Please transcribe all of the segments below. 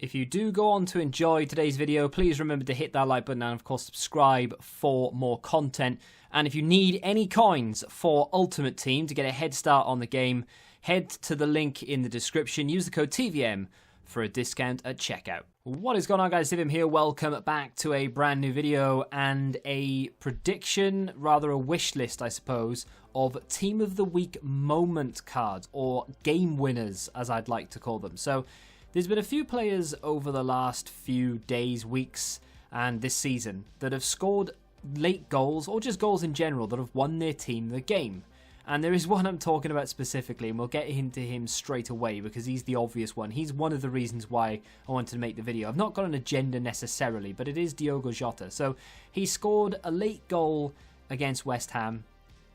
If you do go on to enjoy today's video, please remember to hit that like button and of course subscribe for more content. And if you need any coins for Ultimate Team to get a head start on the game, head to the link in the description. Use the code TVM for a discount at checkout. What is going on, guys? Divim here. Welcome back to a brand new video and a prediction, rather a wish list, I suppose, of Team of the Week moment cards, or game winners, as I'd like to call them. So there's been a few players over the last few days, weeks, and this season that have scored late goals, or just goals in general, that have won their team the game. And there is one I'm talking about specifically, and we'll get into him straight away because he's the obvious one. He's one of the reasons why I wanted to make the video. I've not got an agenda necessarily, but it is Diogo Jota. So he scored a late goal against West Ham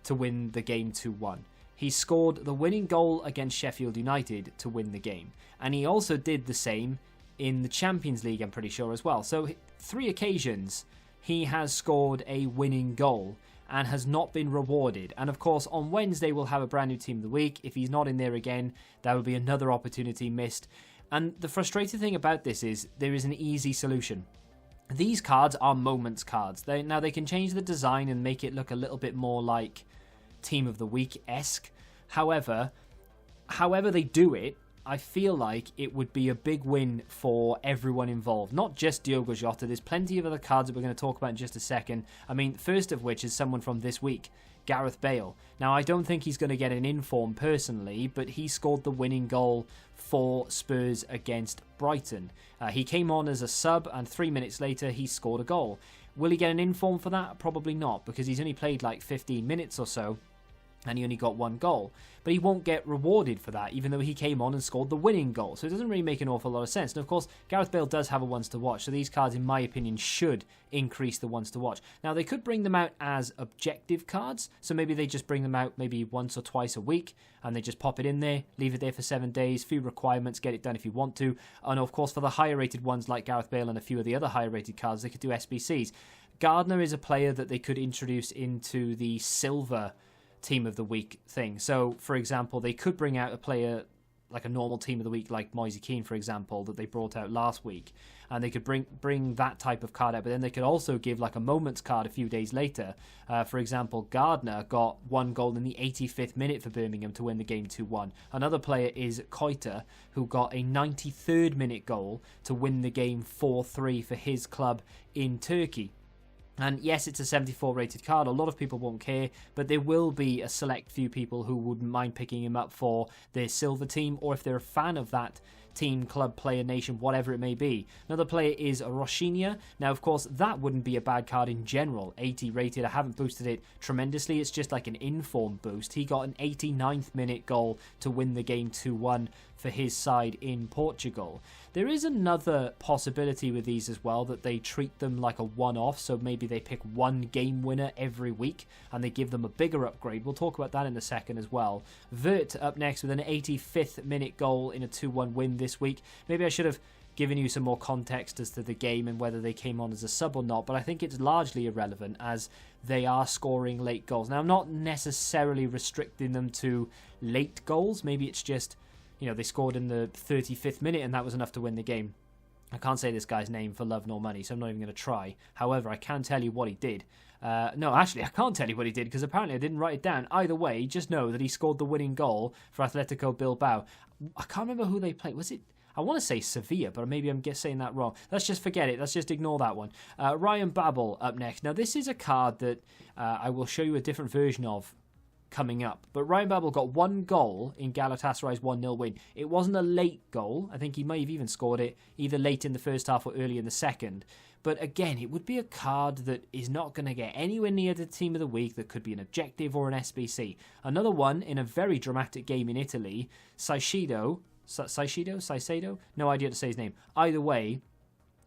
to win the game 2-1. He scored the winning goal against Sheffield United to win the game. And he also did the same in the Champions League, I'm pretty sure, as well. So 3 occasions he has scored a winning goal and has not been rewarded. And of course, on Wednesday, we'll have a brand new Team of the Week. If he's not in there again, that will be another opportunity missed. And the frustrating thing about this is there is an easy solution. These cards are moments cards. Now, they can change the design and make it look a little bit more like Team of the Week-esque. However they do it, I feel like it would be a big win for everyone involved. Not just Diogo Jota. There's plenty of other cards that we're going to talk about in just a second. I mean, first of which is someone from this week, Gareth Bale. Now, I don't think he's going to get an inform personally, but he scored the winning goal for Spurs against Brighton. He came on as a sub, and 3 minutes later, he scored a goal. Will he get an inform for that? Probably not, because he's only played like 15 minutes or so, and he only got 1 goal. But he won't get rewarded for that, even though he came on and scored the winning goal. So it doesn't really make an awful lot of sense. And of course, Gareth Bale does have a ones to watch, so these cards, in my opinion, should increase the ones to watch. Now, they could bring them out as objective cards, so maybe they just bring them out maybe once or twice a week, and they just pop it in there, leave it there for 7 days, few requirements, get it done if you want to. And of course, for the higher rated ones like Gareth Bale and a few of the other higher rated cards, they could do SBCs. Gardner is a player that they could introduce into the silver Team of the Week thing. So, for example, they could bring out a player like a normal Team of the Week, like Moise Kean, for example, that they brought out last week, and they could bring that type of card out. But then they could also give like a moments card a few days later. For example, Gardner got 1 goal in the 85th minute for Birmingham to win the game 2-1. Another player is Koita, who got a 93rd minute goal to win the game 4-3 for his club in Turkey. And yes, it's a 74 rated card. A lot of people won't care, but there will be a select few people who wouldn't mind picking him up for their silver team, or if they're a fan of that team, club, player, nation, whatever it may be. Another player is Roshinha. Now, of course, that wouldn't be a bad card in general. 80 rated. I haven't boosted it tremendously. It's just like an inform boost. He got an 89th minute goal to win the game 2-1 for his side in Portugal. There is another possibility with these as well, that they treat them like a one-off, so maybe they pick 1 game winner every week and they give them a bigger upgrade. We'll talk about that in a second as well. Vert up next with an 85th minute goal in a 2-1 win this week. Maybe I should have given you some more context as to the game and whether they came on as a sub or not, but I think it's largely irrelevant as they are scoring late goals. Now, I'm not necessarily restricting them to late goals. Maybe it's just, you know, they scored in the 35th minute and that was enough to win the game. I can't say this guy's name for love nor money, so I'm not even going to try. However, I can tell you what he did. No, actually, I can't tell you what he did because apparently I didn't write it down. Either way, just know that he scored the winning goal for Atletico Bilbao. I can't remember who they played. Was it? I want to say Sevilla, but maybe I'm saying that wrong. Let's just forget it. Let's just ignore that one. Ryan Babel up next. Now, this is a card that I will show you a different version of coming up. But Ryan Babel got 1 goal in Galatasaray's 1-0 win. It wasn't a late goal. I think he may have even scored it either late in the first half or early in the second. But again, it would be a card that is not going to get anywhere near the Team of the Week. That could be an objective or an SBC. Another one in a very dramatic game in Italy, Saicedo, no idea to say his name. Either way,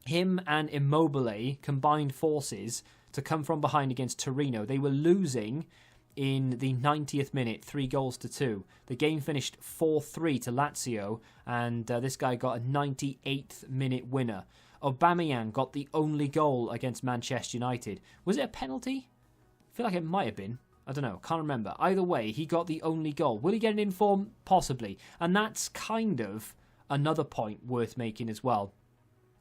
him and Immobile combined forces to come from behind against Torino. They were losing in the 90th minute, 3-2. The game finished 4-3 to Lazio, and this guy got a 98th minute winner. Aubameyang got the only goal against Manchester United. Was it a penalty? I feel like it might have been. I don't know, can't remember. Either way, he got the only goal. Will he get an inform? Possibly. And that's kind of another point worth making as well.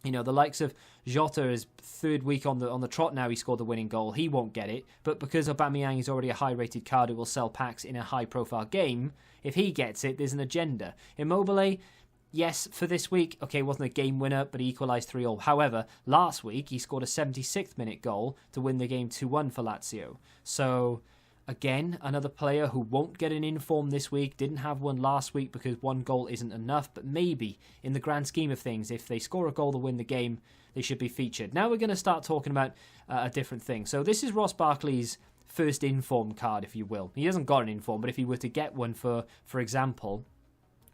You know, the likes of Jota is third week on the trot now. He scored the winning goal. He won't get it. But because Aubameyang is already a high-rated card who will sell packs in a high-profile game, if he gets it, there's an agenda. Immobile, yes, for this week, okay, wasn't a game winner, but he equalised 3-3. However, last week, he scored a 76th minute goal to win the game 2-1 for Lazio. So, again, another player who won't get an inform this week, didn't have one last week because one goal isn't enough, but maybe, in the grand scheme of things, if they score a goal to win the game, they should be featured. Now we're going to start talking about a different thing. So this is Ross Barkley's first inform card, if you will. He hasn't got an inform, but if he were to get one for example,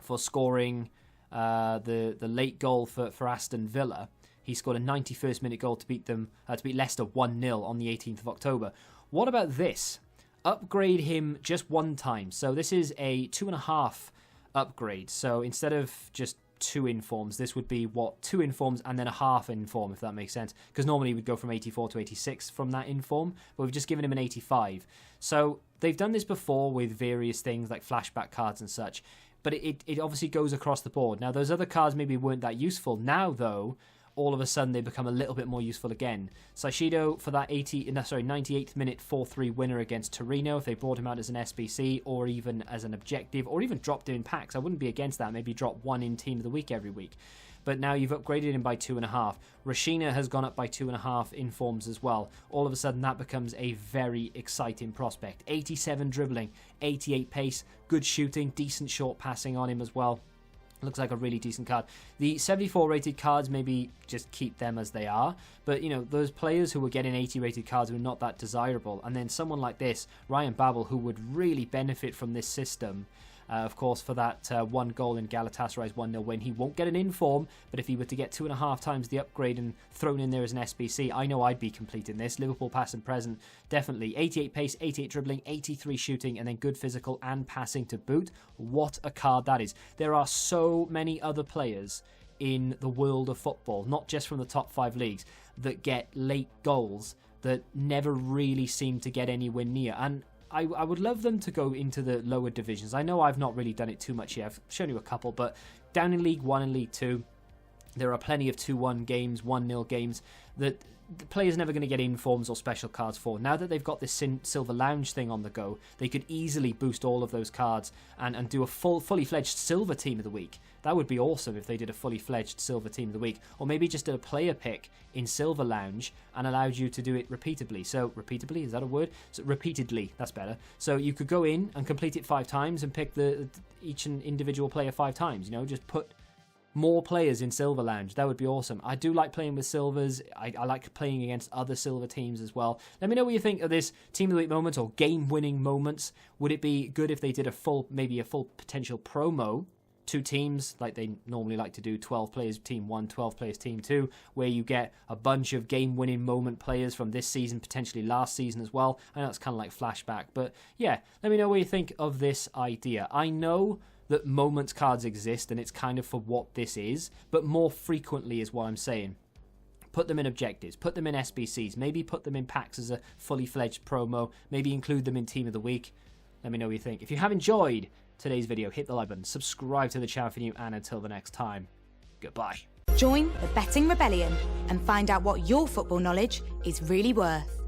for scoring the late goal for Aston Villa, he scored a 91st minute goal to beat Leicester 1-0 on the 18th of October. What about this? Upgrade him just one time. So this is a 2.5 upgrade. So instead of just 2 informs, this would be 2 informs and then a half inform, if that makes sense. Because normally we'd go from 84 to 86 from that inform, but we've just given him an 85. So they've done this before with various things like flashback cards and such, but it obviously goes across the board. Now those other cards maybe weren't that useful. Now though, all of a sudden they become a little bit more useful again. Saishido for that 98th minute 4-3 winner against Torino, if they brought him out as an SBC or even as an objective, or even dropped him in packs, I wouldn't be against that. Maybe drop one in Team of the Week every week. But now you've upgraded him by 2.5. Rashina has gone up by 2.5 informs as well. All of a sudden that becomes a very exciting prospect. 87 dribbling, 88 pace, good shooting, decent short passing on him as well. Looks like a really decent card. The 74 rated cards, maybe just keep them as they are. But, you know, those players who were getting 80 rated cards were not that desirable. And then someone like this, Ryan Babel, who would really benefit from this system. Of course, for that one goal in Galatasaray's 1-0 win, he won't get an inform, but if he were to get 2.5 times the upgrade and thrown in there as an SBC, I know I'd be completing this. Liverpool past and present, definitely. 88 pace, 88 dribbling, 83 shooting, and then good physical and passing to boot. What a card that is. There are so many other players in the world of football, not just from the top 5 leagues, that get late goals that never really seem to get anywhere near. And I would love them to go into the lower divisions. I know I've not really done it too much yet. I've shown you a couple, but down in League 1 and League 2, there are plenty of 2-1 games, 1-0 games that the player's never going to get informs or special cards for. Now that they've got this Silver Lounge thing on the go, they could easily boost all of those cards and do a fully fledged Silver Team of the Week. That would be awesome if they did a fully fledged Silver Team of the Week. Or maybe just did a player pick in Silver Lounge and allowed you to do it repeatedly. So, repeatedly, is that a word? So, repeatedly, that's better. So you could go in and complete it 5 times and pick each individual player 5 times. You know, just put more players in Silver Lounge. That would be awesome. I do like playing with Silvers. I like playing against other Silver teams as well. Let me know what you think of this Team of the Week moments or game-winning moments. Would it be good if they did maybe a full potential promo, 2 teams, like they normally like to do, 12 players team 1, 12 players team 2, where you get a bunch of game-winning moment players from this season, potentially last season as well. I know it's kind of like flashback, but yeah, let me know what you think of this idea. I know that moments cards exist and it's kind of for what this is, but more frequently is what I'm saying. Put them in objectives, put them in SBCs, maybe put them in packs as a fully fledged promo, maybe include them in Team of the Week. Let me know what you think. If you have enjoyed today's video, hit the like button, subscribe to the channel for new, and until the next time, goodbye. Join the Betting Rebellion and find out what your football knowledge is really worth.